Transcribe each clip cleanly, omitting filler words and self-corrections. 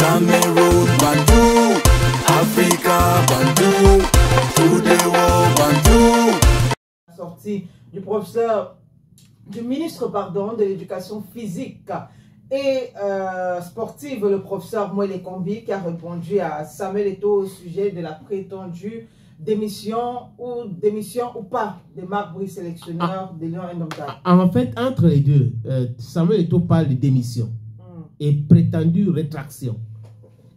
Cameroun, Bantou, Africa, Bantou, to the world, Bantou. Sortie du professeur, du ministre, pardon, de l'éducation physique et sportive, le professeur Moelle Kombi, qui a répondu à Samuel Eto'o au sujet de la prétendue démission ou pas de Marc Brice, sélectionneur des Lions Indomptables. En fait, entre les deux, Samuel Eto'o parle de démission et prétendue rétraction.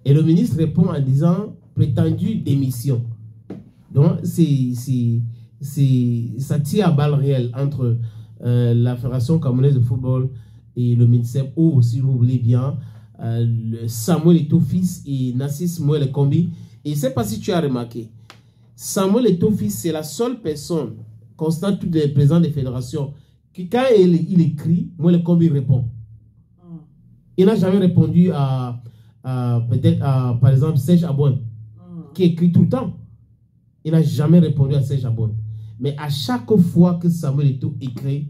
Et le ministre répond en disant prétendue démission. Donc, ça tire à balles réelles entre la Fédération camerounaise de football et le ministère, ou si vous voulez bien, Samuel Eto'o fils et Narcisse Moelle Kombi. Et je ne sais pas si tu as remarqué, Samuel Eto'o fils, c'est la seule personne constante, tous les présidents des fédérations, qui quand il écrit, Moelle Kombi répond. Il n'a jamais répondu à peut-être par exemple Serge Abouane, qui écrit tout le temps. Il n'a jamais répondu à Serge Abouane. Mais à chaque fois que Samuel Eto'o écrit,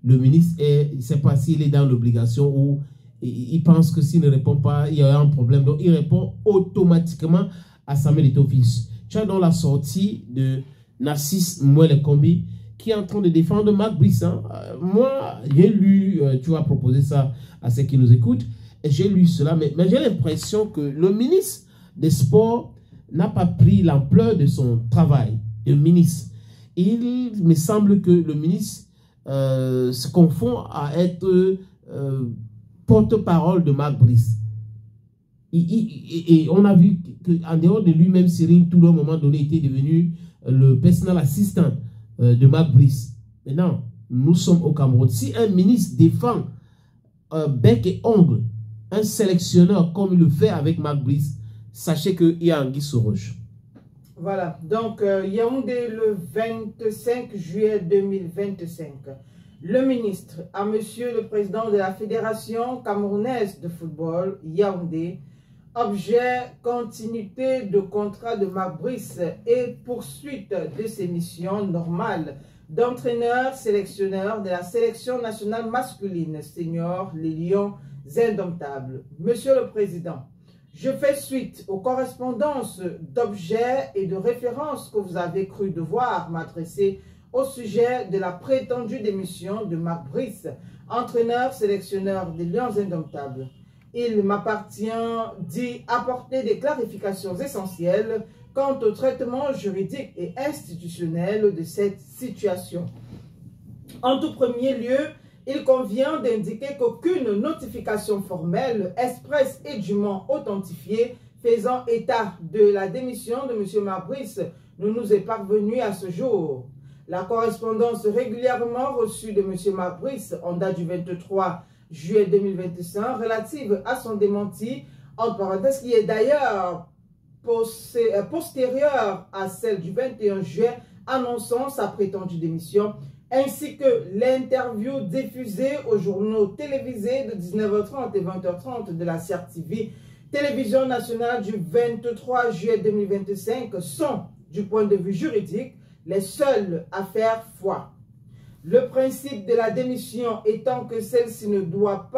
le ministre, je ne sais pas s'il est dans l'obligation ou il pense que s'il ne répond pas, il y aura un problème. Donc, il répond automatiquement à Samuel Eto'o fils. Tu as dans la sortie de Narcisse Moelle Kombi qui est en train de défendre Marc Brice. Moi, j'ai lu, tu as proposé ça à ceux qui nous écoutent, et j'ai lu cela, mais j'ai l'impression que le ministre des Sports n'a pas pris l'ampleur de son travail de ministre. Il me semble que le ministre se confond à être porte-parole de Marc Brice. Et on a vu qu'en dehors de lui-même, Cyril, tout le moment donné, était devenu le personal assistant de Marc Brice. Maintenant, nous sommes au Cameroun. Si un ministre défend bec et ongle un sélectionneur comme il le fait avec Marc Brice, sachez qu'il y a Anguille sous roche. Voilà, donc Yaoundé le 25 juillet 2025. Le ministre à monsieur le président de la Fédération camerounaise de football, Yaoundé, objet continuité de contrat de Marc Brice et poursuite de ses missions normales d'entraîneur sélectionneur de la sélection nationale masculine senior, les Lions Indomptables. Monsieur le Président, je fais suite aux correspondances d'objets et de références que vous avez cru devoir m'adresser au sujet de la prétendue démission de Marc Brice, entraîneur sélectionneur des Lions Indomptables. Il m'appartient d'y apporter des clarifications essentielles quant au traitement juridique et institutionnel de cette situation. En tout premier lieu, il convient d'indiquer qu'aucune notification formelle, expresse et dûment authentifiée faisant état de la démission de M. Marc Brice ne nous est parvenue à ce jour. La correspondance régulièrement reçue de M. Marc Brice en date du 23 juillet 2025 relative à son démenti, entre parenthèses, qui est d'ailleurs postérieure à celle du 21 juillet annonçant sa prétendue démission, ainsi que l'interview diffusée aux journaux télévisés de 19h30 et 20h30 de la CRTV, télévision nationale du 23 juillet 2025, sont, du point de vue juridique, les seules à faire foi. Le principe de la démission étant que celle-ci ne doit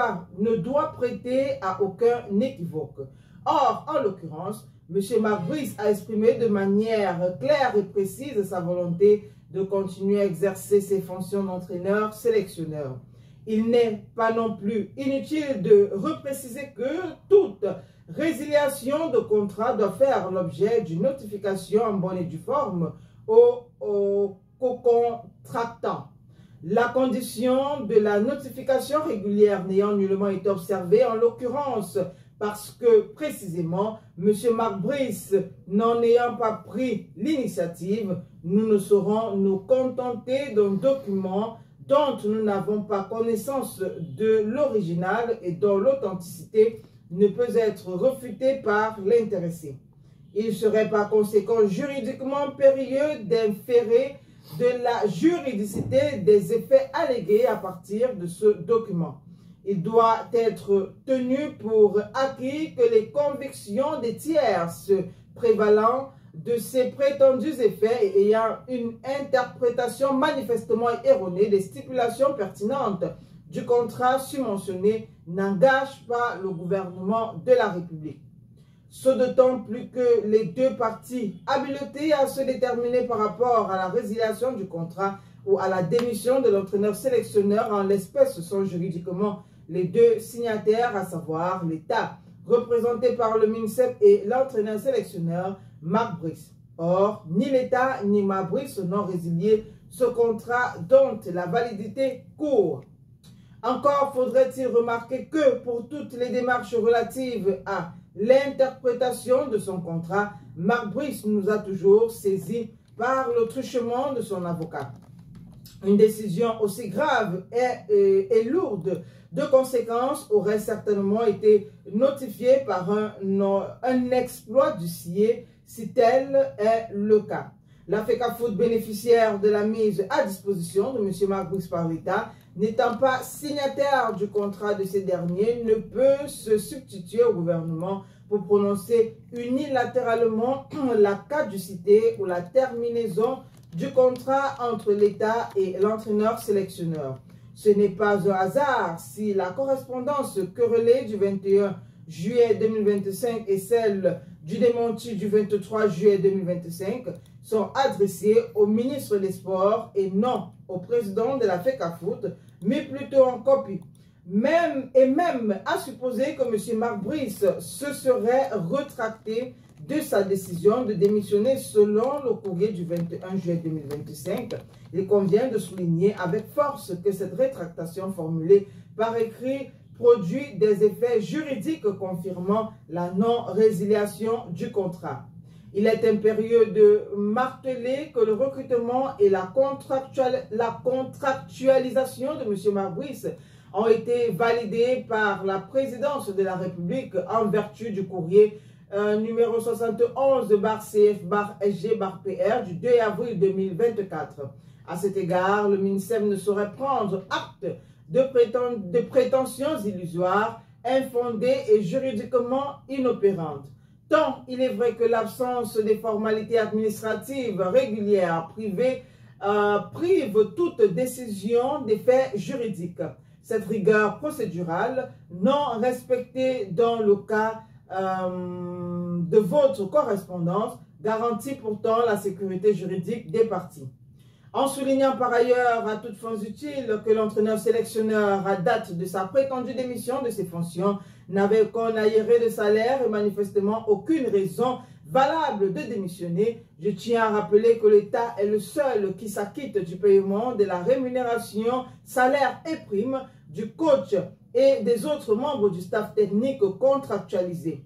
prêter à aucun équivoque. Or, en l'occurrence, M. Marc Brice a exprimé de manière claire et précise sa volonté de continuer à exercer ses fonctions d'entraîneur-sélectionneur. Il n'est pas non plus inutile de repréciser que toute résiliation de contrat doit faire l'objet d'une notification en bonne et due forme au co-contractant. La condition de la notification régulière n'ayant nullement été observée, en l'occurrence parce que précisément M. Marc Brice n'en ayant pas pris l'initiative, nous ne saurons nous contenter d'un document dont nous n'avons pas connaissance de l'original et dont l'authenticité ne peut être refutée par l'intéressé. Il serait par conséquent juridiquement périlleux d'inférer de la juridicité des effets allégués à partir de ce document. Il doit être tenu pour acquis que les convictions des tierces prévalant de ces prétendus effets et ayant une interprétation manifestement erronée des stipulations pertinentes du contrat submentionné n'engagent pas le gouvernement de la République. Ce d'autant plus que les deux parties habilitées à se déterminer par rapport à la résiliation du contrat ou à la démission de l'entraîneur-sélectionneur, en l'espèce, ce sont juridiquement les deux signataires, à savoir l'État, représenté par le MINSEP, et l'entraîneur-sélectionneur Marc Brice. Or, ni l'État ni Marc Brice n'ont résilié ce contrat dont la validité court. Encore faudrait-il remarquer que pour toutes les démarches relatives à l'interprétation de son contrat, Marc Brice nous a toujours saisis par le truchement de son avocat. Une décision aussi grave et lourde de conséquences aurait certainement été notifiée par un exploit d'huissier, si tel est le cas. La FECAFOOT, bénéficiaire de la mise à disposition de M. Marc Brice par l'État, n'étant pas signataire du contrat de ces derniers, ne peut se substituer au gouvernement pour prononcer unilatéralement la caducité ou la terminaison du contrat entre l'État et l'entraîneur-sélectionneur. Ce n'est pas un hasard si la correspondance querellée du 21 juillet 2025 et celle du démenti du 23 juillet 2025 sont adressées au ministre des Sports et non au président de la FECAFOOT, mais plutôt en copie. Même à supposer que M. Marc Brice se serait rétracté de sa décision de démissionner selon le courrier du 21 juillet 2025, il convient de souligner avec force que cette rétractation formulée par écrit produit des effets juridiques confirmant la non-résiliation du contrat. Il est impérieux de marteler que le recrutement et la contractualisation de M. Marc Brice ont été validés par la présidence de la République en vertu du courrier numéro 71/CF/SG/PR du 2 avril 2024. À cet égard, le MINSEP ne saurait prendre acte de prétentions illusoires, infondées et juridiquement inopérantes. Tant il est vrai que l'absence des formalités administratives régulières prive toute décision d'effet juridique. Cette rigueur procédurale, non respectée dans le cas de votre correspondance, garantit pourtant la sécurité juridique des parties. En soulignant par ailleurs à toutes fins utiles que l'entraîneur-sélectionneur, à date de sa prétendue démission de ses fonctions, n'avait qu'un arriéré de salaire et manifestement aucune raison valable de démissionner, je tiens à rappeler que l'État est le seul qui s'acquitte du paiement de la rémunération, salaire et prime du coach et des autres membres du staff technique contractualisé.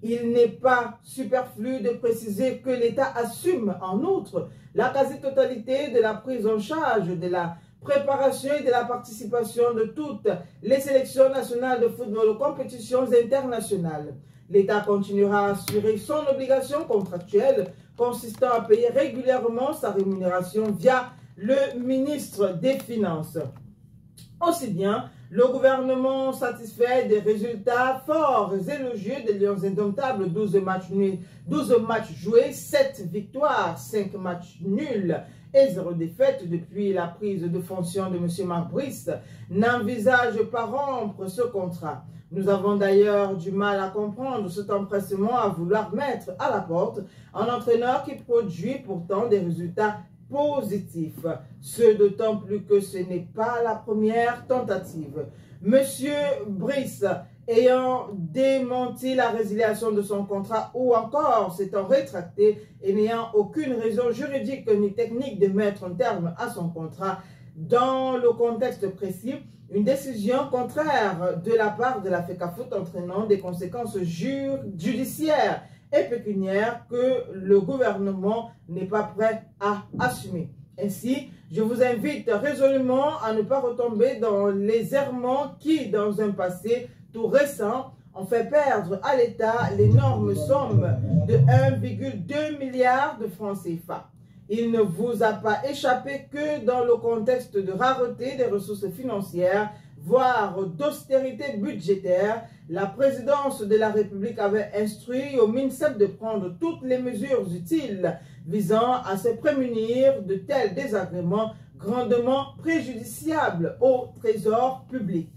Il n'est pas superflu de préciser que l'État assume en outre la quasi-totalité de la prise en charge de la préparation et de la participation de toutes les sélections nationales de football aux compétitions internationales. L'État continuera à assurer son obligation contractuelle consistant à payer régulièrement sa rémunération via le ministre des Finances. Aussi bien, le gouvernement satisfait des résultats forts et élogieux des Lions indomptables, 12 matchs joués, 7 victoires, 5 matchs nuls et 0 défaite depuis la prise de fonction de M. Marc Brice, n'envisage pas rompre ce contrat. Nous avons d'ailleurs du mal à comprendre cet empressement à vouloir mettre à la porte un entraîneur qui produit pourtant des résultats positif, ce d'autant plus que ce n'est pas la première tentative. Monsieur Brice, ayant démenti la résiliation de son contrat ou encore s'étant rétracté et n'ayant aucune raison juridique ni technique de mettre un terme à son contrat, dans le contexte précis, une décision contraire de la part de la FECAFOOT entraînant des conséquences judiciaires et pécuniaires que le gouvernement n'est pas prêt à assumer. Ainsi, je vous invite résolument à ne pas retomber dans les errements qui, dans un passé tout récent, ont fait perdre à l'État l'énorme somme de 1,2 milliard de francs CFA. Il ne vous a pas échappé que dans le contexte de rareté des ressources financières, voire d'austérité budgétaire, la présidence de la République avait instruit au MINSEP de prendre toutes les mesures utiles visant à se prémunir de tels désagréments grandement préjudiciable au trésor public.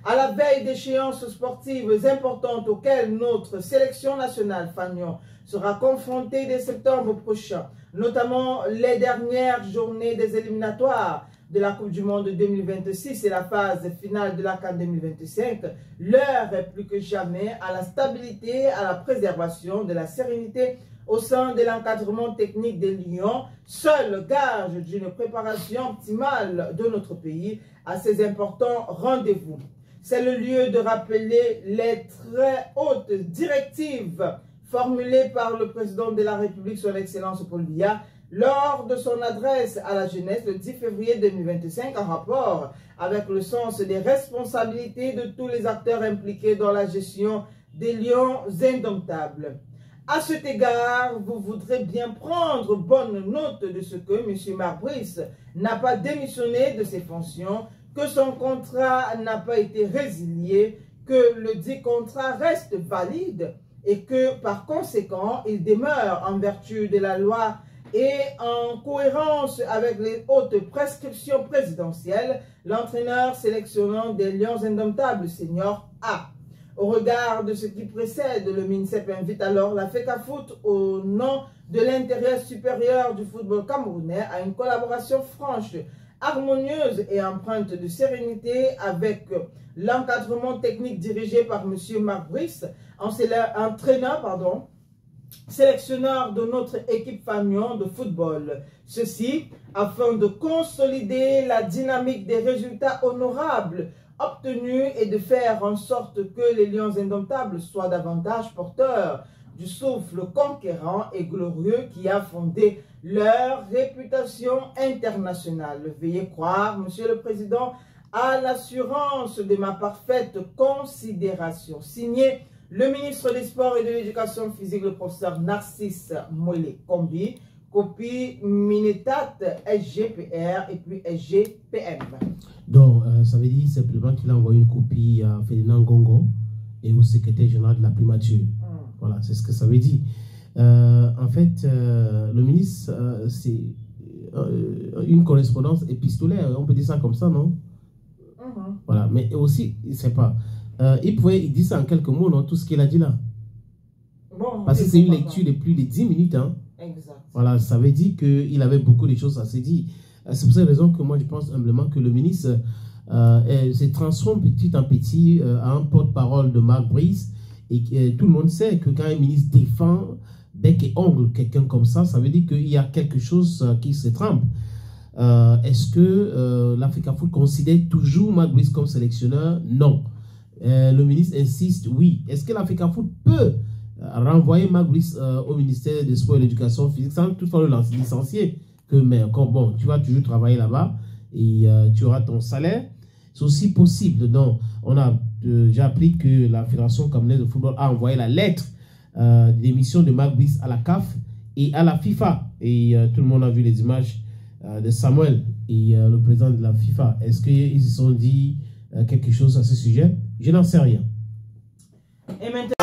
À la veille d'échéances sportives importantes auxquelles notre sélection nationale Fagnon sera confrontée dès septembre prochain, notamment les dernières journées des éliminatoires de la Coupe du Monde 2026 et la phase finale de la CAN 2025, l'heure est plus que jamais à la stabilité, à la préservation de la sérénité au sein de l'encadrement technique des Lions, seul gage d'une préparation optimale de notre pays à ces importants rendez-vous. C'est le lieu de rappeler les très hautes directives formulées par le président de la République, son Excellence Paul Biya, lors de son adresse à la jeunesse le 10 février 2025 en rapport avec le sens des responsabilités de tous les acteurs impliqués dans la gestion des lions indomptables. À cet égard, vous voudrez bien prendre bonne note de ce que M. Marc Brice n'a pas démissionné de ses fonctions, que son contrat n'a pas été résilié, que le dit contrat reste valide et que par conséquent, il demeure en vertu de la loi et en cohérence avec les hautes prescriptions présidentielles, l'entraîneur sélectionnant des Lions indomptables senior A. Au regard de ce qui précède, le MINSEP invite alors la FECAFOOT au nom de l'intérêt supérieur du football camerounais à une collaboration franche, harmonieuse et empreinte de sérénité avec l'encadrement technique dirigé par M. Marc Brice, sélectionneur de notre équipe Fagnon de football. Ceci afin de consolider la dynamique des résultats honorables obtenus et de faire en sorte que les Lions indomptables soient davantage porteurs du souffle conquérant et glorieux qui a fondé leur réputation internationale. Veuillez croire, Monsieur le Président, à l'assurance de ma parfaite considération. Signé le ministre des Sports et de l'Éducation physique, le professeur Narcisse Mollet-Kombi, copie Minetat, SGPR et puis SGPM. Donc, ça veut dire simplement qu'il a envoyé une copie à Ferdinand Gongo et au secrétaire général de la primature. Voilà, c'est ce que ça veut dire. En fait, le ministre, c'est une correspondance épistolaire, on peut dire ça comme ça, non? Voilà, mais aussi, il ne sait pas. Il dit ça en quelques mots, non, tout ce qu'il a dit là. Bon, parce que c'est une lecture de plus de 10 minutes. Hein. Exact. Voilà, ça veut dire qu'il avait beaucoup de choses à se dire. C'est pour cette raison que moi, je pense humblement que le ministre se transforme petit en petit en un porte-parole de Marc Brice. Et tout le monde sait que quand un ministre défend bec et ongle quelqu'un comme ça, ça veut dire qu'il y a quelque chose qui se trempe. Est-ce que l'AFECAFOOT considère toujours Marc Brice comme sélectionneur? Non. Le ministre insiste, oui. Est-ce que l'AFECAFOOT peut renvoyer Marc Brice au ministère des Sports et de l'Éducation physique sans toutefois le licencier? Mais bon, tu vas toujours travailler là-bas et tu auras ton salaire. C'est aussi possible. Donc, on a déjà appris que la Fédération camerounaise de football a envoyé la lettre d'émission de Marc Brice à la CAF et à la FIFA. Et tout le monde a vu les images de Samuel et le président de la FIFA. Est-ce qu'ils se sont dit quelque chose à ce sujet? Je n'en sais rien. Et maintenant...